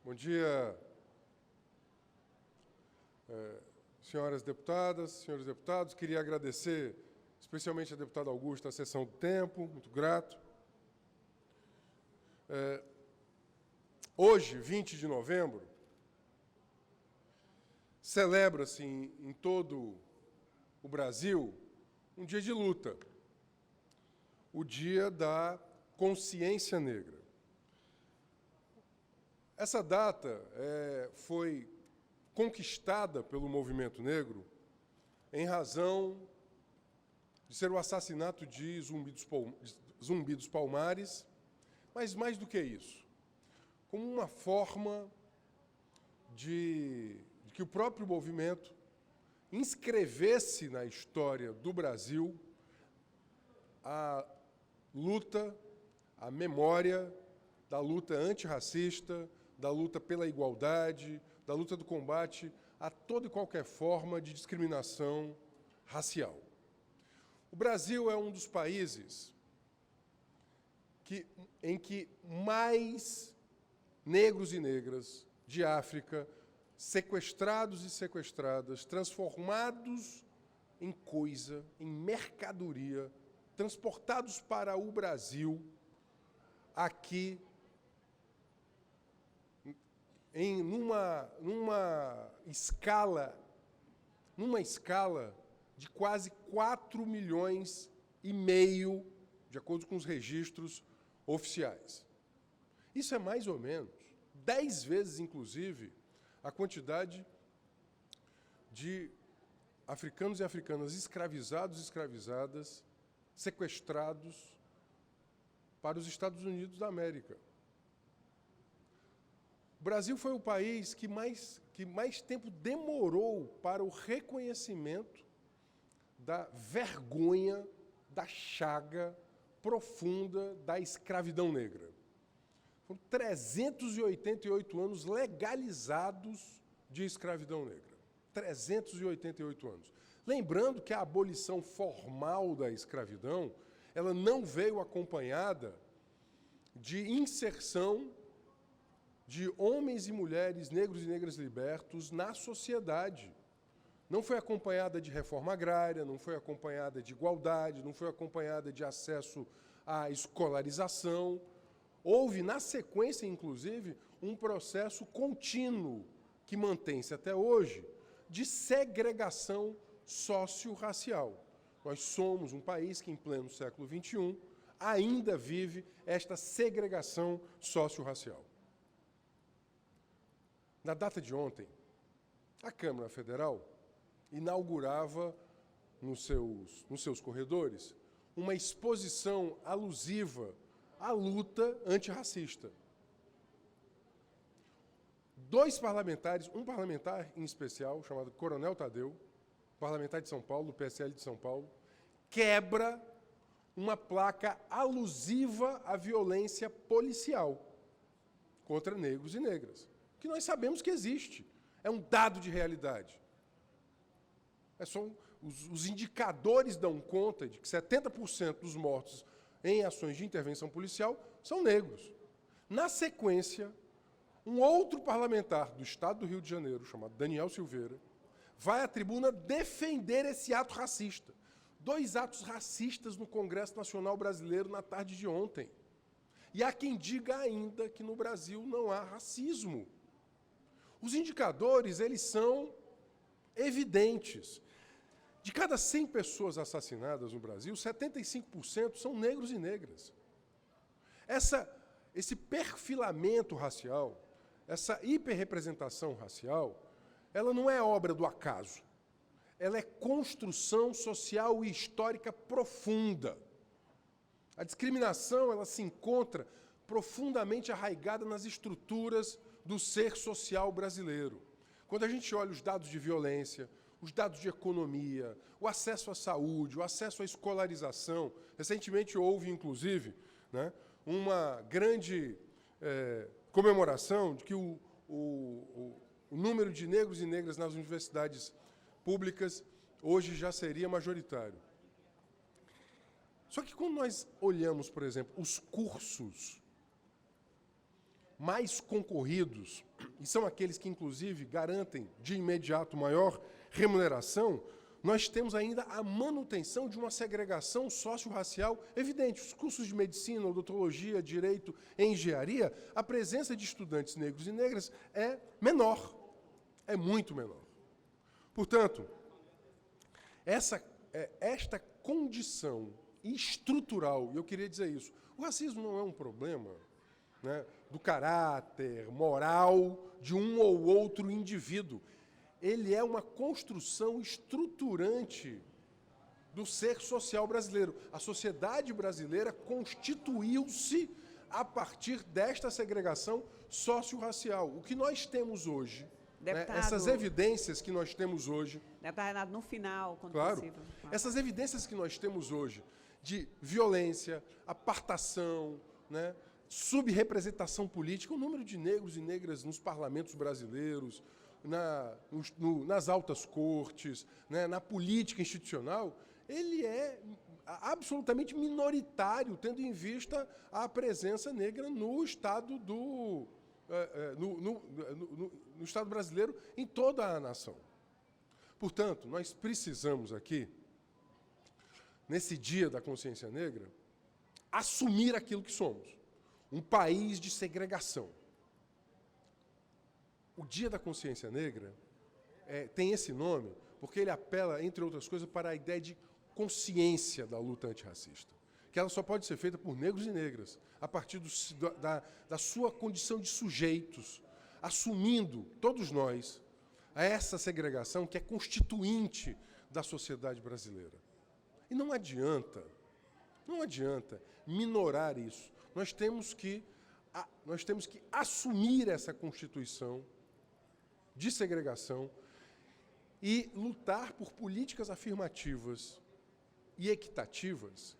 Bom dia, senhoras deputadas, senhores deputados. Queria agradecer especialmente a deputada Augusta a cessão do tempo, muito grato. Hoje, 20 de novembro, celebra-se em todo o Brasil um dia de luta, o Dia da Consciência Negra. Essa data foi conquistada pelo movimento negro em razão de ser o assassinato de Zumbi dos Palmares, mas mais do que isso, como uma forma de que o próprio movimento inscrevesse na história do Brasil a luta, a memória da luta antirracista, da luta pela igualdade, da luta do combate a toda e qualquer forma de discriminação racial. O Brasil é um dos países em que mais negros e negras de África, sequestrados e sequestradas, transformados em coisa, em mercadoria, transportados para o Brasil, aqui, numa escala de quase 4,5 milhões, de acordo com os registros oficiais. Isso é mais ou menos 10 vezes, inclusive, a quantidade de africanos e africanas escravizados e escravizadas, sequestrados para os Estados Unidos da América. O Brasil foi o país que mais tempo demorou para o reconhecimento da vergonha, da chaga profunda da escravidão negra. Foram 388 anos legalizados de escravidão negra. 388 anos. Lembrando que a abolição formal da escravidão, ela não veio acompanhada de inserção de homens e mulheres, negros e negras libertos na sociedade. Não foi acompanhada de reforma agrária, não foi acompanhada de igualdade, não foi acompanhada de acesso à escolarização. Houve, na sequência, inclusive, um processo contínuo, que mantém-se até hoje, de segregação socio-racial. Nós somos um país que, em pleno século XXI, ainda vive esta segregação socio-racial. Na data de ontem, a Câmara Federal inaugurava, nos seus corredores, uma exposição alusiva à luta antirracista. 2 parlamentares, um parlamentar em especial, chamado Coronel Tadeu, parlamentar de São Paulo, do PSL de São Paulo, quebra uma placa alusiva à violência policial contra negros e negras, que nós sabemos que existe. É um dado de realidade. Os indicadores dão conta de que 70% dos mortos em ações de intervenção policial são negros. Na sequência, um outro parlamentar do Estado do Rio de Janeiro, chamado Daniel Silveira, vai à tribuna defender esse ato racista. 2 atos racistas no Congresso Nacional Brasileiro na tarde de ontem. E há quem diga ainda que no Brasil não há racismo. Os indicadores, eles são evidentes. De cada 100 pessoas assassinadas no Brasil, 75% são negros e negras. Esse perfilamento racial, essa hiperrepresentação racial, ela não é obra do acaso. Ela é construção social e histórica profunda. A discriminação, ela se encontra profundamente arraigada nas estruturas do ser social brasileiro. Quando a gente olha os dados de violência, os dados de economia, o acesso à saúde, o acesso à escolarização. Recentemente houve, inclusive, uma grande comemoração de que o número de negros e negras nas universidades públicas hoje já seria majoritário. Só que quando nós olhamos, por exemplo, os cursos mais concorridos e são aqueles que, inclusive, garantem de imediato maior remuneração, nós temos ainda a manutenção de uma segregação socio-racial evidente. Os cursos de medicina, odontologia, direito e engenharia, a presença de estudantes negros e negras é menor, é muito menor. Portanto, esta condição estrutural, e eu queria dizer isso, o racismo não é um problema, né, do caráter moral de um ou outro indivíduo. Ele é uma construção estruturante do ser social brasileiro. A sociedade brasileira constituiu-se a partir desta segregação socio-racial. O que nós temos hoje, né, essas evidências que nós temos hoje... Deputado Renato, no final, quando claro, possível. essas evidências que nós temos hoje de violência, apartação, né, subrepresentação política, o número de negros e negras nos parlamentos brasileiros, nas altas cortes, né, na política institucional, ele é absolutamente minoritário, tendo em vista a presença negra no Estado no Estado brasileiro, em toda a nação. Portanto, nós precisamos aqui, nesse Dia da Consciência Negra, assumir aquilo que somos, um país de segregação. O Dia da Consciência Negra tem esse nome porque ele apela, entre outras coisas, para a ideia de consciência da luta antirracista, que ela só pode ser feita por negros e negras, a partir da sua condição de sujeitos, assumindo, todos nós, essa segregação que é constituinte da sociedade brasileira. E não adianta minorar isso. Nós temos que assumir essa constituição de segregação e lutar por políticas afirmativas e equitativas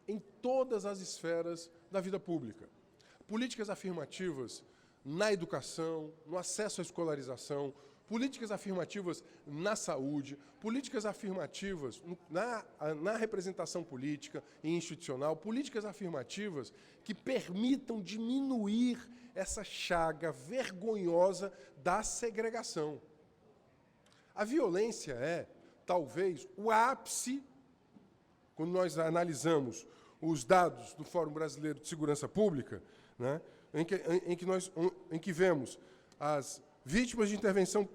em todas as esferas da vida pública. Políticas afirmativas na educação, no acesso à escolarização, políticas afirmativas na saúde, políticas afirmativas na representação política e institucional, políticas afirmativas que permitam diminuir essa chaga vergonhosa da segregação. A violência é, talvez, o ápice, quando nós analisamos os dados do Fórum Brasileiro de Segurança Pública, né, em que vemos as vítimas de intervenção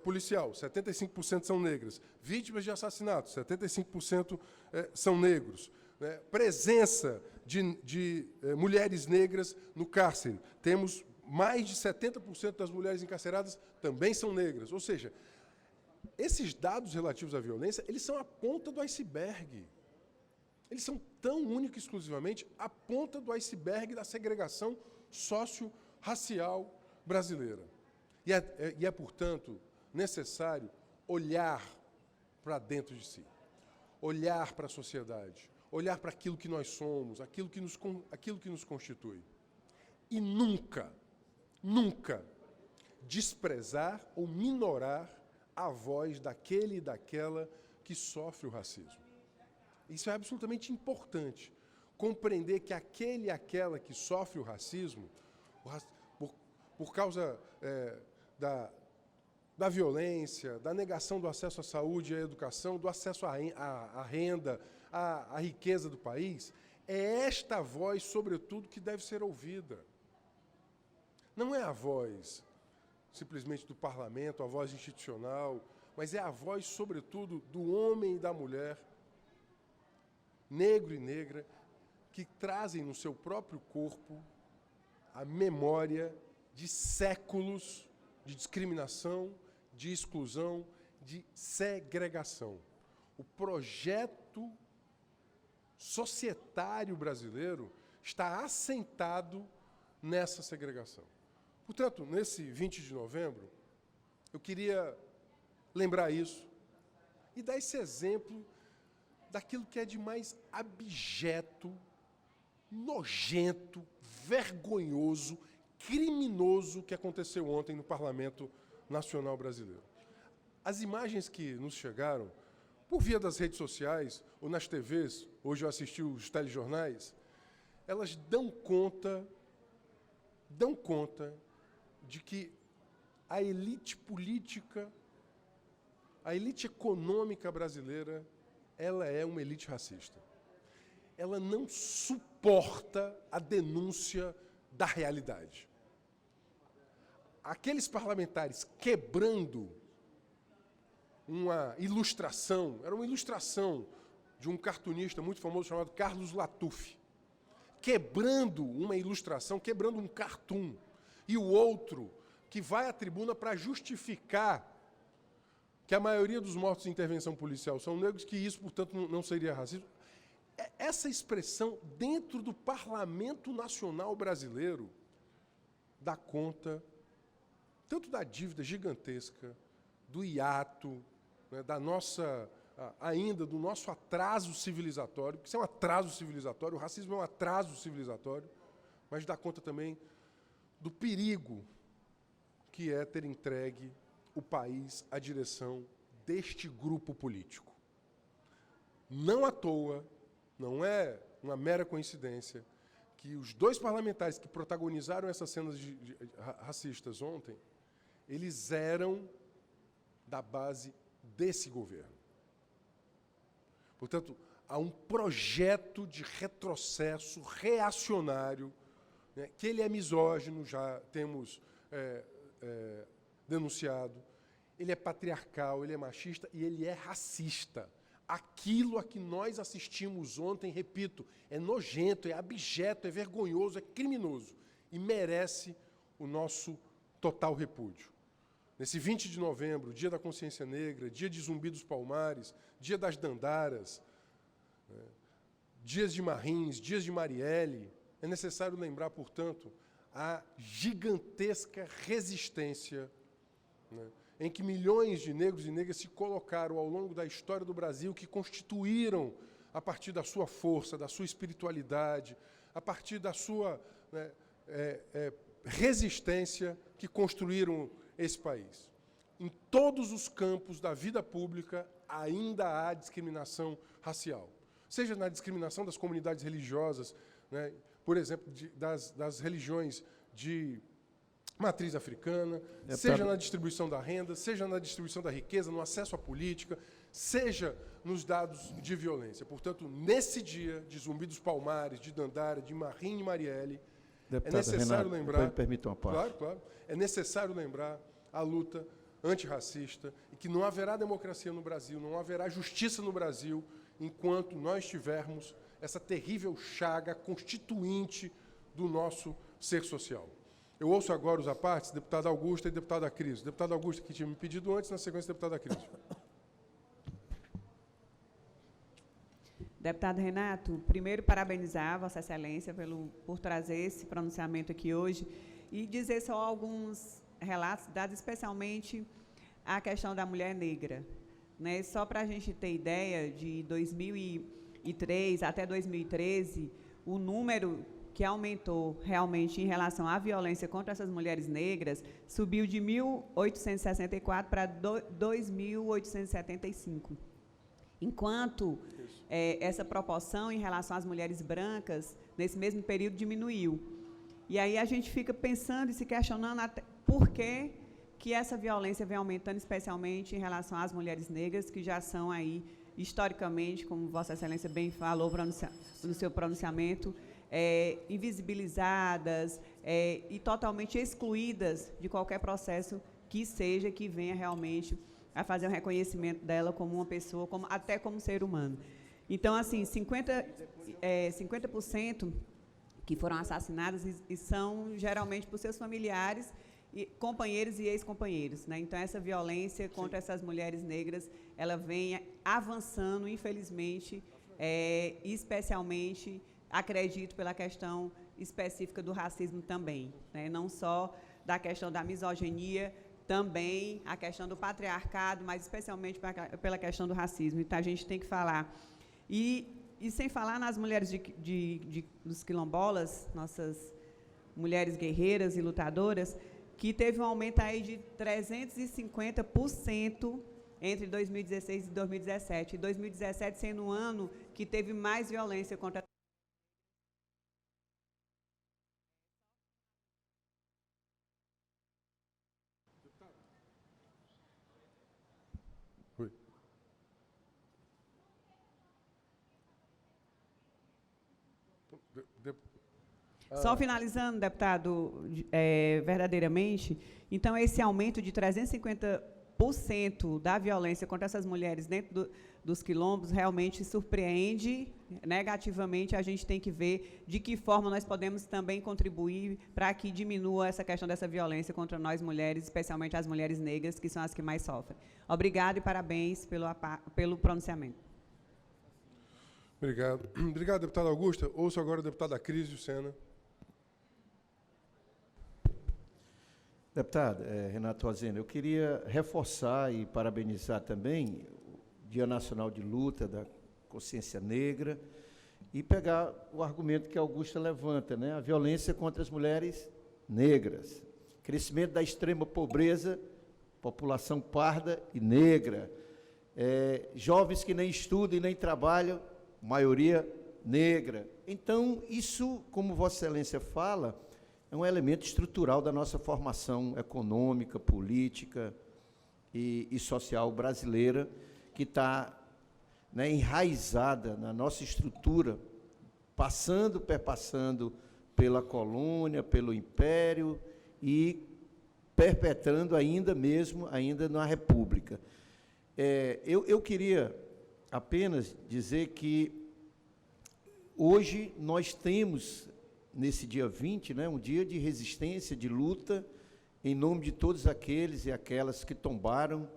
policial, 75% são negras. Vítimas de assassinato, 75% são negros. Né? Presença de mulheres negras no cárcere. Temos mais de 70% das mulheres encarceradas também são negras. Ou seja, esses dados relativos à violência, eles são a ponta do iceberg. Eles são tão única e exclusivamente a ponta do iceberg da segregação socio-racial brasileira. E é, portanto, necessário olhar para dentro de si, olhar para a sociedade, olhar para aquilo que nós somos, aquilo que nos constitui. E nunca desprezar ou minorar a voz daquele e daquela que sofre o racismo. Isso é absolutamente importante. Compreender que aquele e aquela que sofre o racismo, por causa da violência, da negação do acesso à saúde e à educação, do acesso à renda, à riqueza do país, é esta voz, sobretudo, que deve ser ouvida. Não é a voz simplesmente do parlamento, a voz institucional, mas é a voz, sobretudo, do homem e da mulher, negro e negra, que trazem no seu próprio corpo a memória de séculos de discriminação, de exclusão, de segregação. O projeto societário brasileiro está assentado nessa segregação. Portanto, nesse 20 de novembro, eu queria lembrar isso e dar esse exemplo daquilo que é de mais abjeto, nojento, vergonhoso, criminoso que aconteceu ontem no Parlamento Nacional Brasileiro. As imagens que nos chegaram, por via das redes sociais ou nas TVs, hoje eu assisti os telejornais, elas dão conta de que a elite política, a elite econômica brasileira, ela é uma elite racista. Ela não suporta a denúncia da realidade. Aqueles parlamentares quebrando uma ilustração, era uma ilustração de um cartunista muito famoso chamado Carlos Latuf, quebrando uma ilustração, quebrando um cartoon, e o outro que vai à tribuna para justificar que a maioria dos mortos em intervenção policial são negros, que isso, portanto, não seria racismo. Essa expressão, dentro do Parlamento Nacional Brasileiro, dá conta tanto da dívida gigantesca, do hiato, né, da nossa, ainda do nosso atraso civilizatório, porque isso é um atraso civilizatório, o racismo é um atraso civilizatório, mas dá conta também do perigo que é ter entregue o país à direção deste grupo político. Não à toa, não é uma mera coincidência, que os dois parlamentares que protagonizaram essas cenas racistas ontem, eles eram da base desse governo. Portanto, há um projeto de retrocesso reacionário, né, que ele é misógino, já temos denunciado, ele é patriarcal, ele é machista e ele é racista. Aquilo a que nós assistimos ontem, repito, é nojento, é abjeto, é vergonhoso, é criminoso e merece o nosso total repúdio. Nesse 20 de novembro, dia da consciência negra, dia de Zumbi dos Palmares, dia das Dandaras, dias de Marins, dias de Marielle, é necessário lembrar, portanto, a gigantesca resistência, né, em que milhões de negros e negras se colocaram ao longo da história do Brasil, que constituíram, a partir da sua força, da sua espiritualidade, a partir da sua, né, resistência, que construíram esse país. Em todos os campos da vida pública ainda há discriminação racial. Seja na discriminação das comunidades religiosas, né, por exemplo, das religiões de matriz africana, seja na distribuição da renda, seja na distribuição da riqueza, no acesso à política, seja nos dados de violência. Portanto, nesse dia de Zumbi dos Palmares, de Dandara, de Marim e Marielle, é necessário lembrar... Me permita uma parte. Claro, claro. É necessário lembrar a luta antirracista e que não haverá democracia no Brasil, não haverá justiça no Brasil enquanto nós tivermos essa terrível chaga constituinte do nosso ser social. Eu ouço agora os apartes, deputada Augusta e deputada Cris. Deputada Augusta, que tinha me pedido antes, na sequência, deputada Cris. Deputado Renato, primeiro parabenizar Vossa Excelência por trazer esse pronunciamento aqui hoje e dizer só alguns relatos, dados especialmente à questão da mulher negra, né? Só para a gente ter ideia, de 2003 até 2013, o número que aumentou realmente em relação à violência contra essas mulheres negras subiu de 1.864 para 2.875. Enquanto essa proporção em relação às mulheres brancas, nesse mesmo período, diminuiu. E aí a gente fica pensando e se questionando até por que essa violência vem aumentando, especialmente em relação às mulheres negras, que já são aí, historicamente, como Vossa Excelência bem falou no seu pronunciamento, invisibilizadas e totalmente excluídas de qualquer processo que seja, que venha realmente a fazer um reconhecimento dela como uma pessoa, até como ser humano. Então, assim, 50% que foram assassinadas e são geralmente por seus familiares, companheiros e ex-companheiros, né? Então, essa violência contra essas mulheres negras, ela vem avançando, infelizmente, especialmente, acredito, pela questão específica do racismo também, né? Não só da questão da misoginia, também a questão do patriarcado, mas especialmente pela questão do racismo. Então, a gente tem que falar. E sem falar nas mulheres dos quilombolas, nossas mulheres guerreiras e lutadoras, que teve um aumento aí de 350% entre 2016 e 2017. E 2017 sendo um ano que teve mais violência contra Só finalizando, deputado, verdadeiramente, então esse aumento de 350% da violência contra essas mulheres dentro dos quilombos realmente surpreende negativamente. A gente tem que ver de que forma nós podemos também contribuir para que diminua essa questão dessa violência contra nós mulheres, especialmente as mulheres negras, que são as que mais sofrem. Obrigado e parabéns pelo pronunciamento. Obrigado. Obrigado, deputada Augusta. Ouço agora a deputada Crísio Sena. Deputado Renato Rosena, eu queria reforçar e parabenizar também o Dia Nacional de Luta da Consciência Negra e pegar o argumento que a Augusta levanta, né? A violência contra as mulheres negras, crescimento da extrema pobreza, população parda e negra, jovens que nem estudam e nem trabalham, maioria negra. Então, isso, como Vossa Excelência fala, é um elemento estrutural da nossa formação econômica, política e social brasileira, que está, né, enraizada na nossa estrutura, perpassando pela colônia, pelo império e perpetrando ainda na República. Eu queria apenas dizer que hoje nós temos, nesse dia 20, né, um dia de resistência, de luta, em nome de todos aqueles e aquelas que tombaram,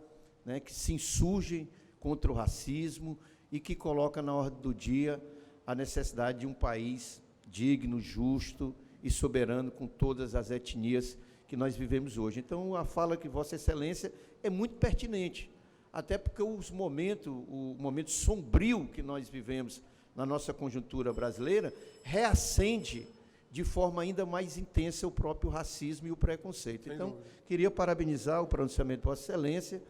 né, que se insurgem contra o racismo e que coloca na ordem do dia a necessidade de um país digno, justo e soberano com todas as etnias que nós vivemos hoje. Então, a fala que Vossa Excelência é muito pertinente, até porque o momento sombrio que nós vivemos na nossa conjuntura brasileira reacende de forma ainda mais intensa o próprio racismo e o preconceito. Então, queria parabenizar o pronunciamento de Vossa Excelência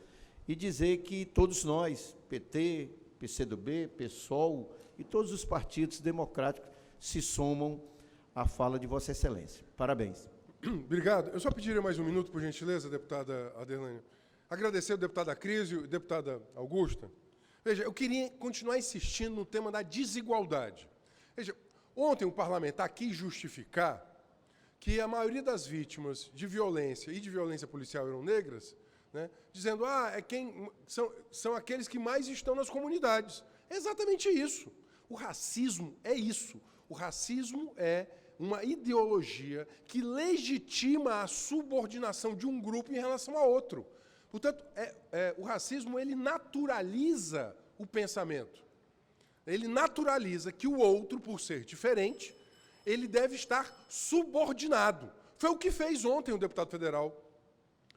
e dizer que todos nós, PT, PCdoB, PSOL e todos os partidos democráticos se somam à fala de Vossa Excelência. Parabéns. Obrigado. Eu só pediria mais um minuto, por gentileza, deputada Adelane. Agradecer ao deputado Acrísio e deputada Augusta. Veja, eu queria continuar insistindo no tema da desigualdade. Veja, ontem um parlamentar quis justificar que a maioria das vítimas de violência e de violência policial eram negras, né, dizendo são aqueles que mais estão nas comunidades. É exatamente isso. O racismo é isso. O racismo é uma ideologia que legitima a subordinação de um grupo em relação a outro. Portanto, o racismo ele naturaliza o pensamento. Ele naturaliza que o outro, por ser diferente, ele deve estar subordinado. Foi o que fez ontem o deputado federal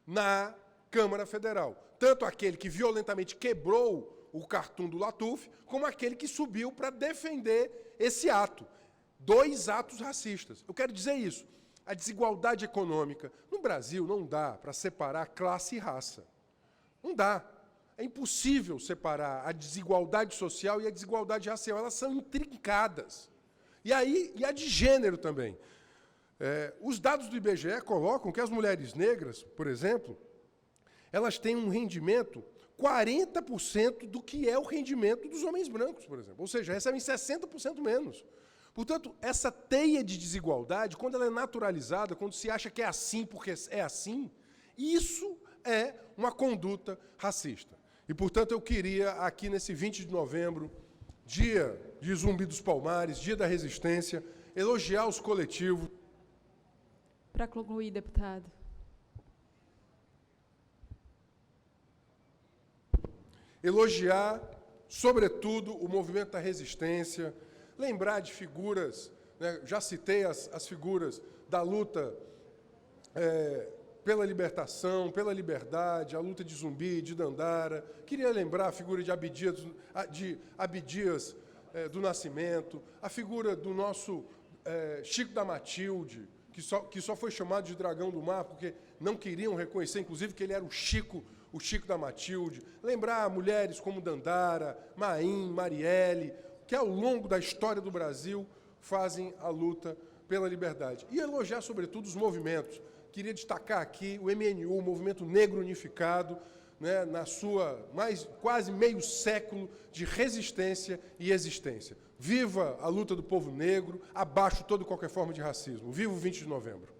na Câmara Federal. Tanto aquele que violentamente quebrou o cartoon do Latuf, como aquele que subiu para defender esse ato. 2 atos racistas. Eu quero dizer isso. A desigualdade econômica. No Brasil, não dá para separar classe e raça. Não dá. É impossível separar a desigualdade social e a desigualdade racial. Elas são intrincadas. E a de gênero também. Os dados do IBGE colocam que as mulheres negras, por exemplo, elas têm um rendimento 40% do que é o rendimento dos homens brancos, por exemplo. Ou seja, recebem 60% menos. Portanto, essa teia de desigualdade, quando ela é naturalizada, quando se acha que é assim porque é assim, isso é uma conduta racista. E, portanto, eu queria, aqui nesse 20 de novembro, dia de Zumbi dos Palmares, dia da resistência, elogiar os coletivos. Para concluir, deputado. Elogiar, sobretudo, o movimento da resistência, lembrar de figuras, né, já citei as figuras da luta pela libertação, pela liberdade, a luta de Zumbi, de Dandara. Queria lembrar a figura de Abdias do Nascimento, a figura do nosso Chico da Matilde, que só foi chamado de Dragão do Mar, porque não queriam reconhecer, inclusive, que ele era o Chico da Matilde. Lembrar mulheres como Dandara, Maim, Marielle, que ao longo da história do Brasil fazem a luta pela liberdade. E elogiar, sobretudo, os movimentos. Queria destacar aqui o MNU, o Movimento Negro Unificado, né, na sua quase meio século de resistência e existência. Viva a luta do povo negro, abaixo toda e qualquer forma de racismo. Viva o 20 de novembro.